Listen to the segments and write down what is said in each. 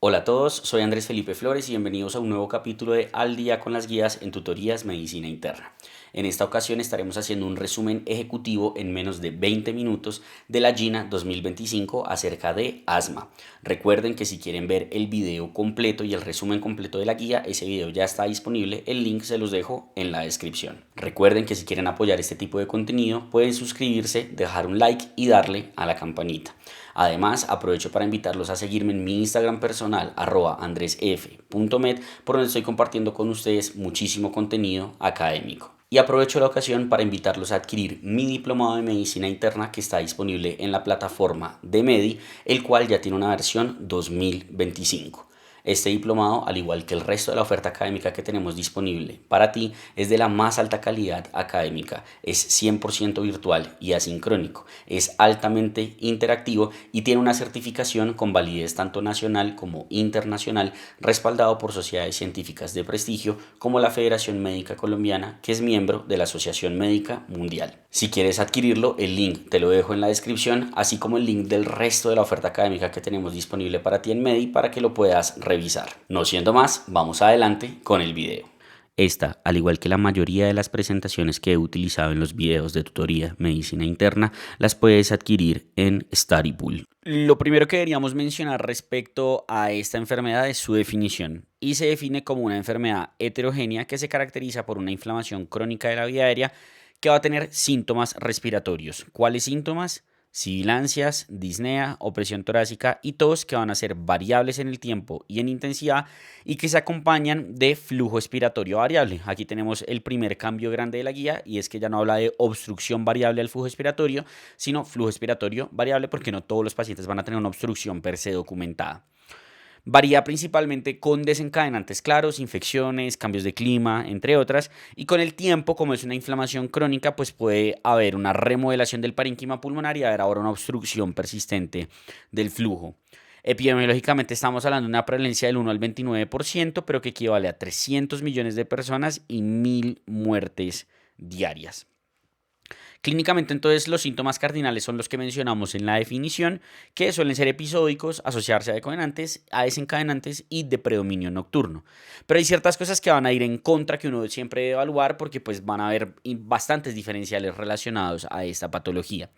Hola a todos, soy Andrés Felipe Flores y bienvenidos a un nuevo capítulo de Al día con las guías en tutorías Medicina Interna. En esta ocasión estaremos haciendo un resumen ejecutivo en menos de 20 minutos de la GINA 2025 acerca de asma. Recuerden que si quieren ver el video completo y el resumen completo de la guía, ese video ya está disponible, el link se los dejo en la descripción. Recuerden que si quieren apoyar este tipo de contenido, pueden suscribirse, dejar un like y darle a la campanita. Además, aprovecho para invitarlos a seguirme en mi Instagram personal, @andresf.med, por donde estoy compartiendo con ustedes muchísimo contenido académico. Y aprovecho la ocasión para invitarlos a adquirir mi diplomado de medicina interna que está disponible en la plataforma de Medi, el cual ya tiene una versión 2025. Este diplomado, al igual que el resto de la oferta académica que tenemos disponible para ti, es de la más alta calidad académica, es 100% virtual y asincrónico, es altamente interactivo y tiene una certificación con validez tanto nacional como internacional, respaldado por sociedades científicas de prestigio como la Federación Médica Colombiana, que es miembro de la Asociación Médica Mundial. Si quieres adquirirlo, el link te lo dejo en la descripción, así como el link del resto de la oferta académica que tenemos disponible para ti en Medi para que lo puedas revisar. No siendo más, vamos adelante con el video. Esta, al igual que la mayoría de las presentaciones que he utilizado en los videos de tutoría medicina interna, las puedes adquirir en StudyPool. Lo primero que deberíamos mencionar respecto a esta enfermedad es su definición, y se define como una enfermedad heterogénea que se caracteriza por una inflamación crónica de la vía aérea que va a tener síntomas respiratorios. ¿Cuáles síntomas? Sibilancias, disnea, opresión torácica y tos, que van a ser variables en el tiempo y en intensidad y que se acompañan de flujo expiratorio variable. Aquí tenemos el primer cambio grande de la guía, y es que ya no habla de obstrucción variable al flujo expiratorio, sino flujo expiratorio variable, porque no todos los pacientes van a tener una obstrucción per se documentada. Varía principalmente con desencadenantes claros, infecciones, cambios de clima, entre otras, y con el tiempo, como es una inflamación crónica, pues puede haber una remodelación del parénquima pulmonar y haber ahora una obstrucción persistente del flujo. Epidemiológicamente estamos hablando de una prevalencia del 1 al 29%, pero que equivale a 300 millones de personas y 1000 muertes diarias. Clínicamente, entonces, los síntomas cardinales son los que mencionamos en la definición, que suelen ser episódicos, asociarse a desencadenantes y de predominio nocturno. Pero hay ciertas cosas que van a ir en contra, que uno siempre debe evaluar, porque pues van a haber bastantes diferenciales relacionados a esta patología.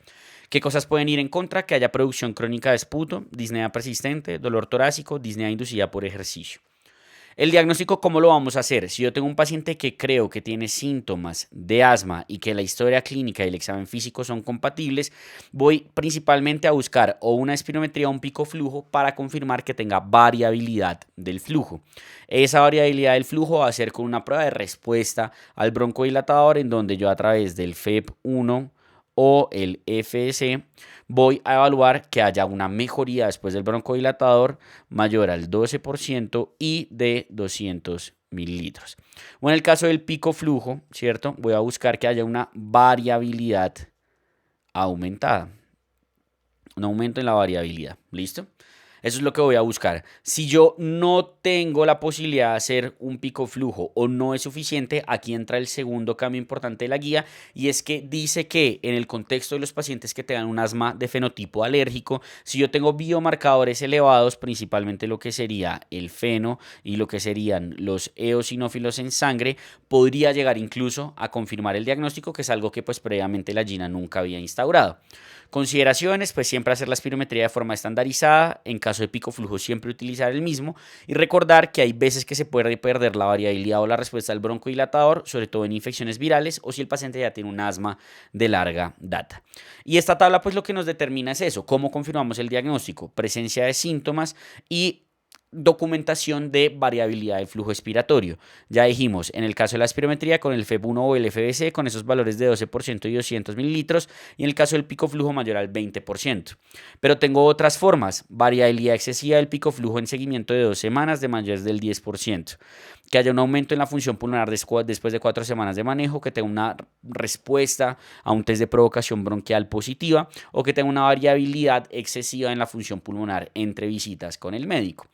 ¿Qué cosas pueden ir en contra? Que haya producción crónica de esputo, disnea persistente, dolor torácico, disnea inducida por ejercicio. El diagnóstico, ¿cómo lo vamos a hacer? Si yo tengo un paciente que creo que tiene síntomas de asma y que la historia clínica y el examen físico son compatibles, voy principalmente a buscar o una espirometría o un pico flujo para confirmar que tenga variabilidad del flujo. Esa variabilidad del flujo va a ser con una prueba de respuesta al broncodilatador, en donde yo, a través del FEP1 o el FS, voy a evaluar que haya una mejoría después del broncodilatador mayor al 12% y de 200 mililitros. O en el caso del pico flujo, ¿cierto? Voy a buscar que haya una variabilidad aumentada. Un aumento en la variabilidad. ¿Listo? Eso es lo que voy a buscar. Si yo no tengo la posibilidad de hacer un pico flujo o no es suficiente, aquí entra el segundo cambio importante de la guía, y es que dice que en el contexto de los pacientes que tengan un asma de fenotipo alérgico, si yo tengo biomarcadores elevados, principalmente lo que sería el feno y lo que serían los eosinófilos en sangre, podría llegar incluso a confirmar el diagnóstico, que es algo que pues previamente la GINA nunca había instaurado. Consideraciones, pues siempre hacer la espirometría de forma estandarizada, en caso de pico flujo siempre utilizar el mismo, y recordar que hay veces que se puede perder la variabilidad o la respuesta al broncodilatador, sobre todo en infecciones virales o si el paciente ya tiene un asma de larga data. Y esta tabla pues lo que nos determina es eso: cómo confirmamos el diagnóstico, presencia de síntomas y documentación de variabilidad del flujo expiratorio. Ya dijimos, en el caso de la espirometría con el FEP1 o el FBC, con esos valores de 12% y 200 mililitros, y en el caso del pico flujo mayor al 20%. Pero tengo otras formas: variabilidad excesiva del pico flujo en seguimiento de 2 semanas de mayores del 10%. Que haya un aumento en la función pulmonar después de 4 semanas de manejo, que tenga una respuesta a un test de provocación bronquial positiva, o que tenga una variabilidad excesiva en la función pulmonar entre visitas con el médico.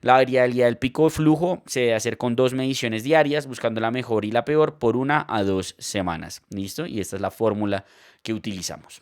La variabilidad del pico de flujo se debe hacer con 2 mediciones diarias, buscando la mejor y la peor por 1 a 2 semanas. ¿Listo? Y esta es la fórmula que utilizamos.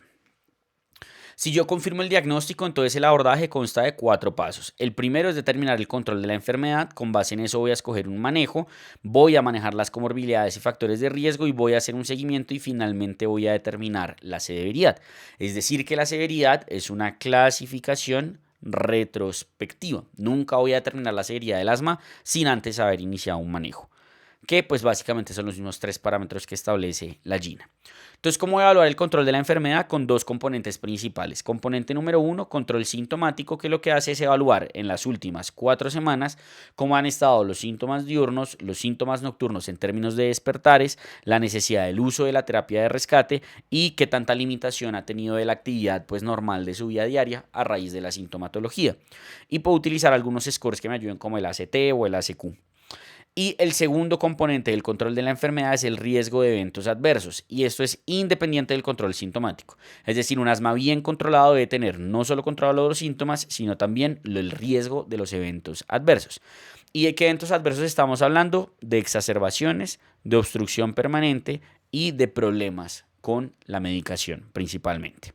Si yo confirmo el diagnóstico, entonces el abordaje consta de 4 pasos. El primero es determinar el control de la enfermedad. Con base en eso voy a escoger un manejo, voy a manejar las comorbilidades y factores de riesgo y voy a hacer un seguimiento y finalmente voy a determinar la severidad. Es decir, que la severidad es una clasificación retrospectiva. Nunca voy a determinar la severidad del asma sin antes haber iniciado un manejo, que pues básicamente son los mismos 3 parámetros que establece la GINA. Entonces, ¿cómo voy a evaluar el control de la enfermedad? Con 2 componentes principales. Componente número 1, control sintomático, que lo que hace es evaluar en las últimas 4 semanas cómo han estado los síntomas diurnos, los síntomas nocturnos en términos de despertares, la necesidad del uso de la terapia de rescate y qué tanta limitación ha tenido de la actividad pues, normal de su vida diaria a raíz de la sintomatología. Y puedo utilizar algunos scores que me ayuden como el ACT o el ACQ. Y el segundo componente del control de la enfermedad es el riesgo de eventos adversos, y esto es independiente del control sintomático. Es decir, un asma bien controlado debe tener no solo controlado los síntomas, sino también el riesgo de los eventos adversos. ¿Y de qué eventos adversos estamos hablando? De exacerbaciones, de obstrucción permanente y de problemas con la medicación principalmente.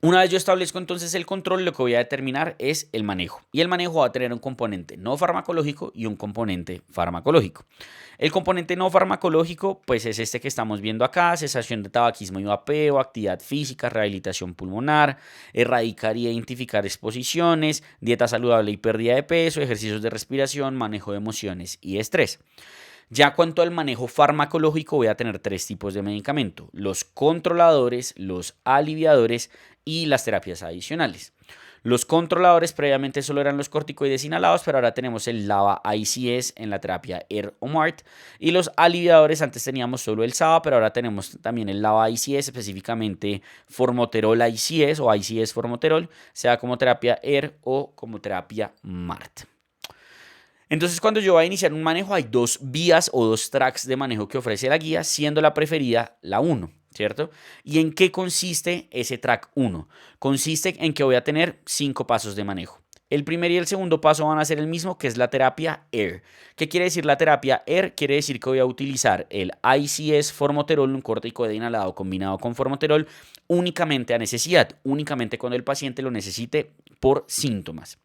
Una vez yo establezco entonces el control, lo que voy a determinar es el manejo. Y el manejo va a tener un componente no farmacológico y un componente farmacológico. El componente no farmacológico, pues es este que estamos viendo acá: cesación de tabaquismo y vapeo, actividad física, rehabilitación pulmonar, erradicar y identificar exposiciones, dieta saludable y pérdida de peso, ejercicios de respiración, manejo de emociones y estrés. Ya cuanto al manejo farmacológico, voy a tener 3 tipos de medicamento: los controladores, los aliviadores y las terapias adicionales. Los controladores previamente solo eran los corticoides inhalados, pero ahora tenemos el LABA ICS en la terapia ER o MART. Y los aliviadores, antes teníamos solo el SABA, pero ahora tenemos también el LABA ICS, específicamente Formoterol ICS o ICS Formoterol, sea como terapia ER o como terapia MART. Entonces, cuando yo voy a iniciar un manejo, hay 2 vías o 2 tracks de manejo que ofrece la guía, siendo la preferida la 1, ¿cierto? ¿Y en qué consiste ese track 1? Consiste en que voy a tener 5 pasos de manejo. El primer y el segundo paso van a ser el mismo, que es la terapia ER. ¿Qué quiere decir la terapia ER? Quiere decir que voy a utilizar el ICS Formoterol, un corticoide inhalado combinado con Formoterol, únicamente a necesidad, únicamente cuando el paciente lo necesite por síntomas.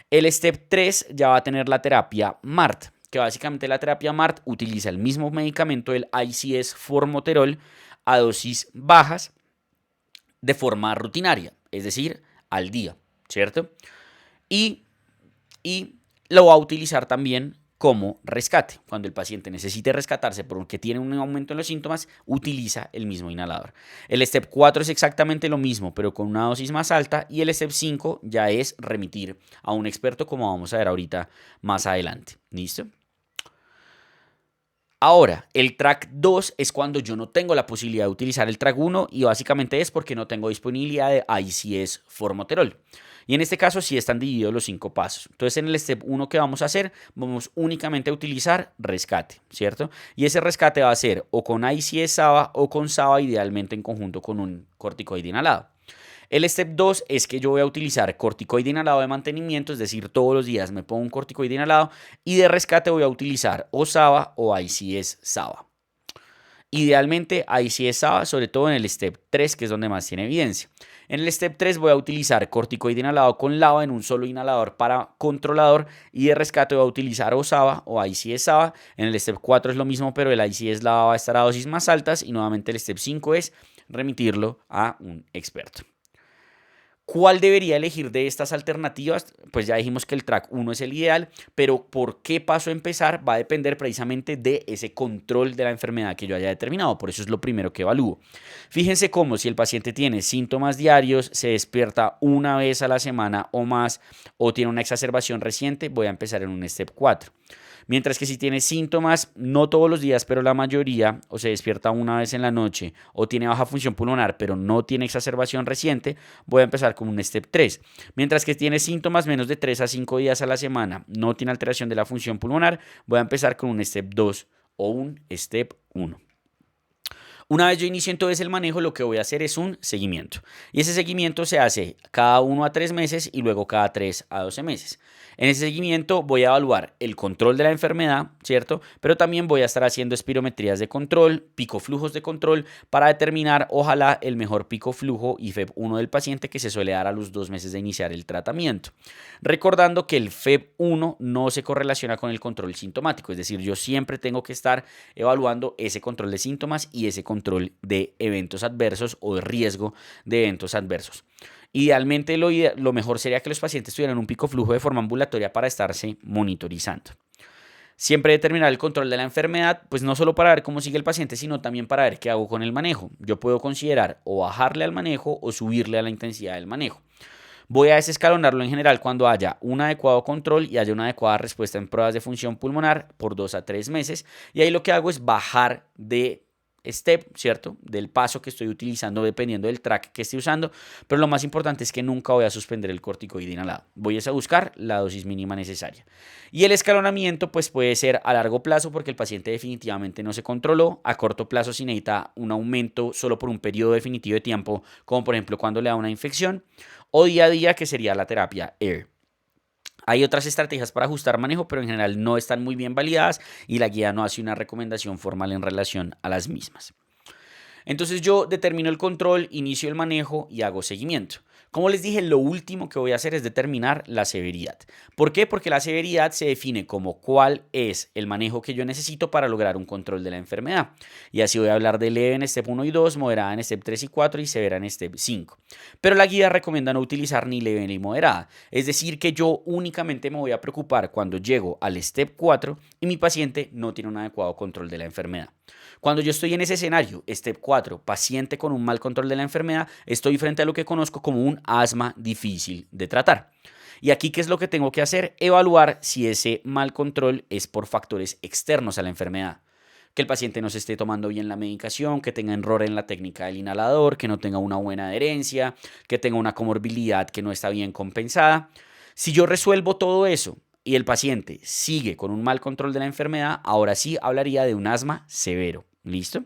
El step 3 ya va a tener la terapia MART, que básicamente la terapia MART utiliza el mismo medicamento, el ICS Formoterol, a dosis bajas de forma rutinaria, es decir, al día, ¿cierto? Y lo va a utilizar también como rescate. Cuando el paciente necesite rescatarse porque tiene un aumento en los síntomas, utiliza el mismo inhalador. El step 4 es exactamente lo mismo, pero con una dosis más alta. Y el step 5 ya es remitir a un experto, como vamos a ver ahorita más adelante. ¿Listo? Ahora, el track 2 es cuando yo no tengo la posibilidad de utilizar el track 1 y básicamente es porque no tengo disponibilidad de ICS Formoterol. Y en este caso sí están divididos los 5 pasos. Entonces en el step 1 que vamos a hacer, vamos únicamente a utilizar rescate, ¿cierto? Y ese rescate va a ser o con ICS SABA o con SABA, idealmente en conjunto con un corticoide inhalado. El step 2 es que yo voy a utilizar corticoide inhalado de mantenimiento, es decir, todos los días me pongo un corticoide inhalado, y de rescate voy a utilizar o SABA o ICS SABA. Idealmente ICS SABA, sobre todo en el step 3, que es donde más tiene evidencia. En el step 3 voy a utilizar corticoide inhalado con LABA en un solo inhalador para controlador, y de rescate voy a utilizar o SABA o ICS SABA. En el step 4 es lo mismo, pero el ICS LABA va a estar a dosis más altas, y nuevamente el step 5 es remitirlo a un experto. ¿Cuál debería elegir de estas alternativas? Pues ya dijimos que el track 1 es el ideal, pero por qué paso a empezar va a depender precisamente de ese control de la enfermedad que yo haya determinado. Por eso es lo primero que evalúo. Fíjense cómo si el paciente tiene síntomas diarios, se despierta una vez a la semana o más, o tiene una exacerbación reciente, voy a empezar en un step 4. Mientras que si tiene síntomas, no todos los días, pero la mayoría, o se despierta una vez en la noche, o tiene baja función pulmonar, pero no tiene exacerbación reciente, voy a empezar con un step 3. Mientras que tiene síntomas menos de 3 a 5 días a la semana, no tiene alteración de la función pulmonar, voy a empezar con un step 2 o un step 1. Una vez yo inicio entonces el manejo, lo que voy a hacer es un seguimiento. Y ese seguimiento se hace cada 1 a 3 meses y luego cada 3 a 12 meses. En ese seguimiento voy a evaluar el control de la enfermedad, ¿cierto? Pero también voy a estar haciendo espirometrías de control, picoflujos de control, para determinar, ojalá, el mejor pico flujo y FEV1 del paciente, que se suele dar a los 2 meses de iniciar el tratamiento. Recordando que el FEV1 no se correlaciona con el control sintomático, es decir, yo siempre tengo que estar evaluando ese control de síntomas y ese control de eventos adversos o de riesgo de eventos adversos. Idealmente lo mejor sería que los pacientes tuvieran un pico flujo de forma ambulatoria para estarse monitorizando. Siempre determinar el control de la enfermedad, pues no solo para ver cómo sigue el paciente, sino también para ver qué hago con el manejo. Yo puedo considerar o bajarle al manejo o subirle a la intensidad del manejo. Voy a desescalonarlo en general cuando haya un adecuado control y haya una adecuada respuesta en pruebas de función pulmonar por 2 a 3 meses. Y ahí lo que hago es bajar de step, ¿cierto? Del paso que estoy utilizando dependiendo del track que esté usando, pero lo más importante es que nunca voy a suspender el corticoide inhalado. Voy a buscar la dosis mínima necesaria. Y el escalonamiento pues puede ser a largo plazo porque el paciente definitivamente no se controló, a corto plazo si necesita un aumento solo por un periodo definitivo de tiempo, como por ejemplo cuando le da una infección, o día a día, que sería la terapia AIR. Hay otras estrategias para ajustar manejo, pero en general no están muy bien validadas y la guía no hace una recomendación formal en relación a las mismas. Entonces yo determino el control, inicio el manejo y hago seguimiento. Como les dije, lo último que voy a hacer es determinar la severidad. ¿Por qué? Porque la severidad se define como cuál es el manejo que yo necesito para lograr un control de la enfermedad. Y así voy a hablar de leve en step 1 y 2, moderada en step 3 y 4 y severa en step 5. Pero la guía recomienda no utilizar ni leve ni moderada. Es decir, que yo únicamente me voy a preocupar cuando llego al step 4 y mi paciente no tiene un adecuado control de la enfermedad. Cuando yo estoy en ese escenario, step 4, paciente con un mal control de la enfermedad, estoy frente a lo que conozco como un asma difícil de tratar. Y aquí, ¿qué es lo que tengo que hacer? Evaluar si ese mal control es por factores externos a la enfermedad. Que el paciente no se esté tomando bien la medicación, que tenga error en la técnica del inhalador, que no tenga una buena adherencia, que tenga una comorbilidad que no está bien compensada. Si yo resuelvo todo eso y el paciente sigue con un mal control de la enfermedad, ahora sí hablaría de un asma severo. ¿Listo?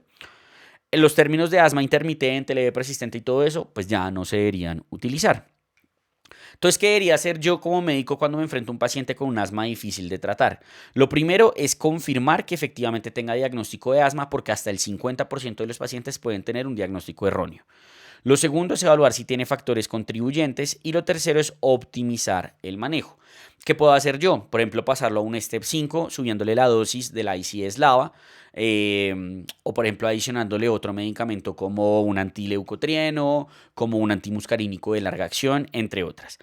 En los términos de asma intermitente, leve persistente y todo eso, pues ya no se deberían utilizar. Entonces, ¿qué debería hacer yo como médico cuando me enfrento a un paciente con un asma difícil de tratar? Lo primero es confirmar que efectivamente tenga diagnóstico de asma, porque hasta el 50% de los pacientes pueden tener un diagnóstico erróneo. Lo segundo es evaluar si tiene factores contribuyentes y lo tercero es optimizar el manejo. ¿Qué puedo hacer yo? Por ejemplo, pasarlo a un step 5 subiéndole la dosis de la ICS LAVA, o por ejemplo adicionándole otro medicamento como un antileucotrieno, como un antimuscarínico de larga acción, entre otras.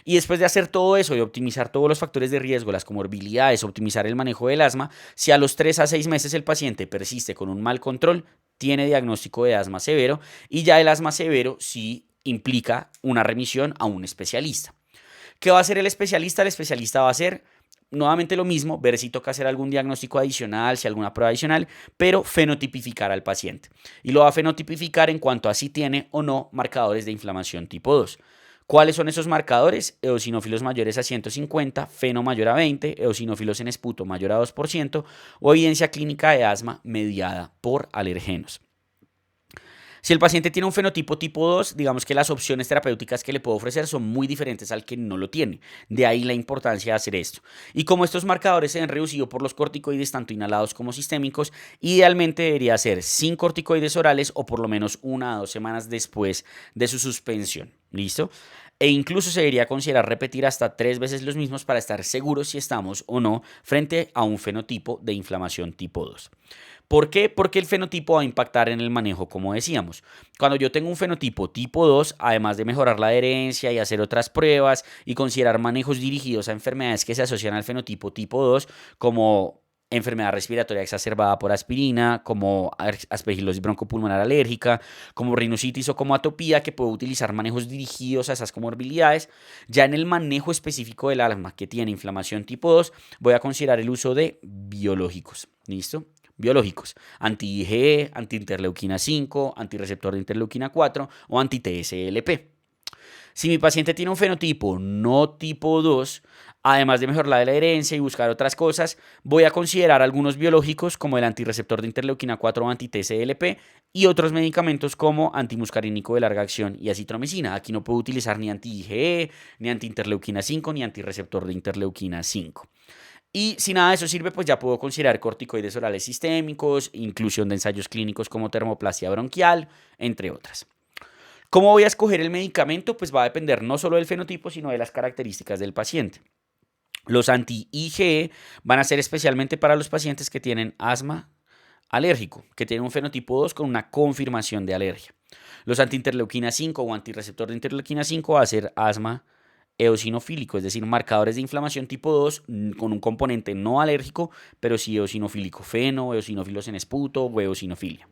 Y después de hacer todo eso y optimizar todos los factores de riesgo, las comorbilidades, optimizar el manejo del asma, si a los 3 a 6 meses el paciente persiste con un mal control, tiene diagnóstico de asma severo, y ya el asma severo sí implica una remisión a un especialista. ¿Qué va a hacer el especialista? El especialista va a hacer nuevamente lo mismo, ver si toca hacer algún diagnóstico adicional, si alguna prueba adicional, pero fenotipificar al paciente. Y lo va a fenotipificar en cuanto a si tiene o no marcadores de inflamación tipo 2. ¿Cuáles son esos marcadores? Eosinófilos mayores a 150, feno mayor a 20, eosinófilos en esputo mayor a 2% o evidencia clínica de asma mediada por alergenos. Si el paciente tiene un fenotipo tipo 2, digamos que las opciones terapéuticas que le puedo ofrecer son muy diferentes al que no lo tiene. De ahí la importancia de hacer esto. Y como estos marcadores se ven reducidos por los corticoides, tanto inhalados como sistémicos, idealmente debería ser sin corticoides orales o por lo menos 1 a 2 semanas después de su suspensión. ¿Listo? E incluso se debería considerar repetir hasta 3 veces los mismos para estar seguros si estamos o no frente a un fenotipo de inflamación tipo 2. ¿Por qué? Porque el fenotipo va a impactar en el manejo, como decíamos. Cuando yo tengo un fenotipo tipo 2, además de mejorar la adherencia y hacer otras pruebas y considerar manejos dirigidos a enfermedades que se asocian al fenotipo tipo 2, como enfermedad respiratoria exacerbada por aspirina, como aspergilosis broncopulmonar alérgica, como rinocetis o como atopía, que puedo utilizar manejos dirigidos a esas comorbilidades, ya en el manejo específico del asma que tiene inflamación tipo 2, voy a considerar el uso de biológicos. ¿Listo? Biológicos, anti-IgE, anti-interleuquina 5, antirreceptor de interleuquina 4 o anti-TSLP. Si mi paciente tiene un fenotipo no tipo 2, además de mejorar la de la herencia y buscar otras cosas, voy a considerar algunos biológicos como el antirreceptor de interleuquina 4 o anti-TSLP y otros medicamentos como antimuscarínico de larga acción y acitromicina. Aquí no puedo utilizar ni anti-IgE, ni anti-interleuquina 5, ni antirreceptor de interleuquina 5. Y si nada de eso sirve, pues ya puedo considerar corticoides orales sistémicos, inclusión de ensayos clínicos como termoplastia bronquial, entre otras. ¿Cómo voy a escoger el medicamento? Pues va a depender no solo del fenotipo, sino de las características del paciente. Los anti-IgE van a ser especialmente para los pacientes que tienen asma alérgico, que tienen un fenotipo 2 con una confirmación de alergia. Los anti-interleuquina 5 o antirreceptor de interleuquina 5 va a ser asma eosinofílico, es decir, marcadores de inflamación tipo 2 con un componente no alérgico, pero sí eosinofílico, feno, eosinófilos en esputo o eosinofilia.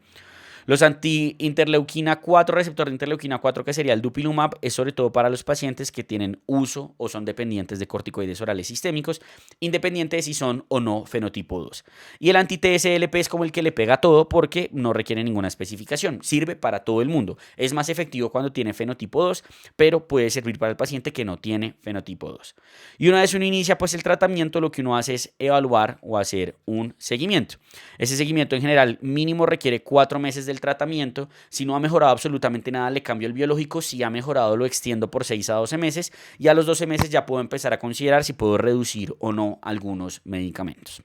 Los anti-interleuquina 4, receptor de interleuquina 4, que sería el dupilumab, es sobre todo para los pacientes que tienen uso o son dependientes de corticoides orales sistémicos, independiente de si son o no fenotipo 2. Y el anti-TSLP es como el que le pega a todo porque no requiere ninguna especificación. Sirve para todo el mundo. Es más efectivo cuando tiene fenotipo 2, pero puede servir para el paciente que no tiene fenotipo 2. Y una vez uno inicia pues el tratamiento, lo que uno hace es evaluar o hacer un seguimiento. Ese seguimiento en general mínimo requiere 4 meses del tratamiento. Si no ha mejorado absolutamente nada, le cambio el biológico. Si ha mejorado, lo extiendo por 6 a 12 meses y a los 12 meses ya puedo empezar a considerar si puedo reducir o no algunos medicamentos.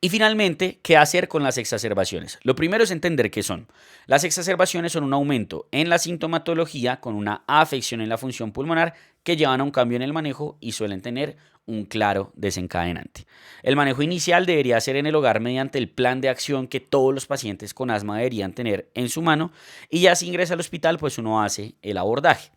Y finalmente, ¿qué hacer con las exacerbaciones? Lo primero es entender qué son. Las exacerbaciones son un aumento en la sintomatología con una afección en la función pulmonar que llevan a un cambio en el manejo y suelen tener un claro desencadenante. El manejo inicial debería ser en el hogar mediante el plan de acción que todos los pacientes con asma deberían tener en su mano y ya si ingresa al hospital pues uno hace el abordaje.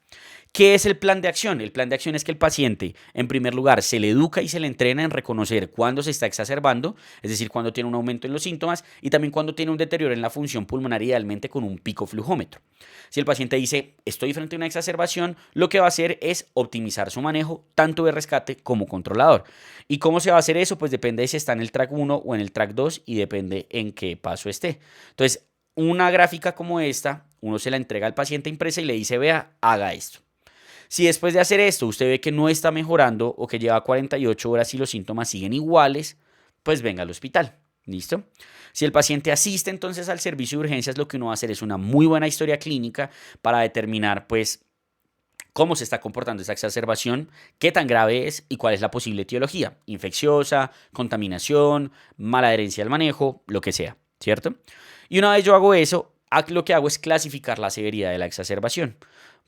¿Qué es el plan de acción? El plan de acción es que el paciente, en primer lugar, se le educa y se le entrena en reconocer cuándo se está exacerbando, es decir, cuando tiene un aumento en los síntomas y también cuando tiene un deterioro en la función pulmonar, idealmente con un pico flujómetro. Si el paciente dice, estoy frente a una exacerbación, lo que va a hacer es optimizar su manejo, tanto de rescate como controlador. ¿Y cómo se va a hacer eso? Pues depende de si está en el track 1 o en el track 2 y depende en qué paso esté. Entonces, una gráfica como esta, uno se la entrega al paciente impresa y le dice, vea, haga esto. Si después de hacer esto usted ve que no está mejorando o que lleva 48 horas y los síntomas siguen iguales, pues venga al hospital. ¿Listo? Si el paciente asiste entonces al servicio de urgencias, lo que uno va a hacer es una muy buena historia clínica para determinar pues cómo se está comportando esta exacerbación, qué tan grave es y cuál es la posible etiología, infecciosa, contaminación, mala adherencia al manejo, lo que sea, ¿cierto? Y una vez yo hago eso, lo que hago es clasificar la severidad de la exacerbación.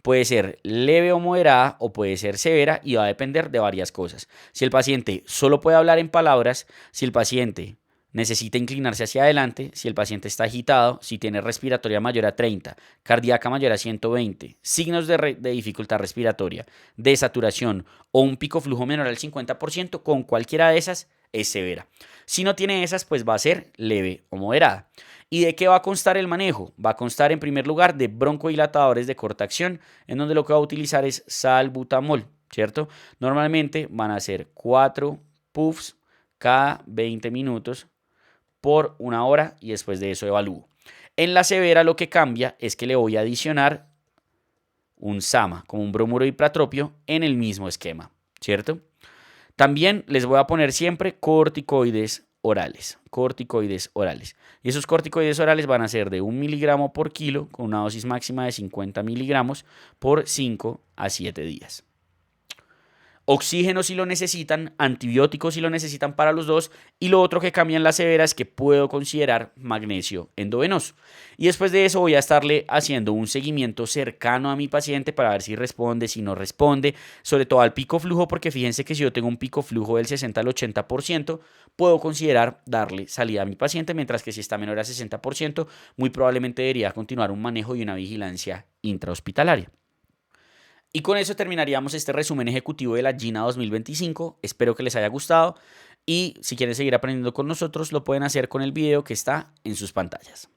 Puede ser leve o moderada o puede ser severa y va a depender de varias cosas. Si el paciente solo puede hablar en palabras, si el paciente necesita inclinarse hacia adelante, si el paciente está agitado, si tiene respiratoria mayor a 30, cardíaca mayor a 120, signos de dificultad respiratoria, de saturación o un pico flujo menor al 50%, con cualquiera de esas es severa. Si no tiene esas, pues va a ser leve o moderada. ¿Y de qué va a constar el manejo? Va a constar en primer lugar de broncodilatadores de corta acción, en donde lo que va a utilizar es salbutamol, ¿cierto? Normalmente van a ser 4 puffs cada 20 minutos por 1 hora y después de eso evalúo. En la severa lo que cambia es que le voy a adicionar un SAMA, como un bromuro hipratropio, en el mismo esquema, ¿cierto? También les voy a poner siempre corticoides orales. Y esos corticoides orales van a ser de 1 miligramo por kilo con una dosis máxima de 50 miligramos por 5 a 7 días. Oxígeno si lo necesitan, antibióticos si lo necesitan para los dos, y lo otro que cambia en la severa es que puedo considerar magnesio endovenoso. Y después de eso voy a estarle haciendo un seguimiento cercano a mi paciente para ver si responde, si no responde, sobre todo al pico flujo, porque fíjense que si yo tengo un pico flujo del 60 al 80%, puedo considerar darle salida a mi paciente, mientras que si está menor a 60%, muy probablemente debería continuar un manejo y una vigilancia intrahospitalaria. Y con eso terminaríamos este resumen ejecutivo de la GINA 2025. Espero que les haya gustado y si quieren seguir aprendiendo con nosotros lo pueden hacer con el video que está en sus pantallas.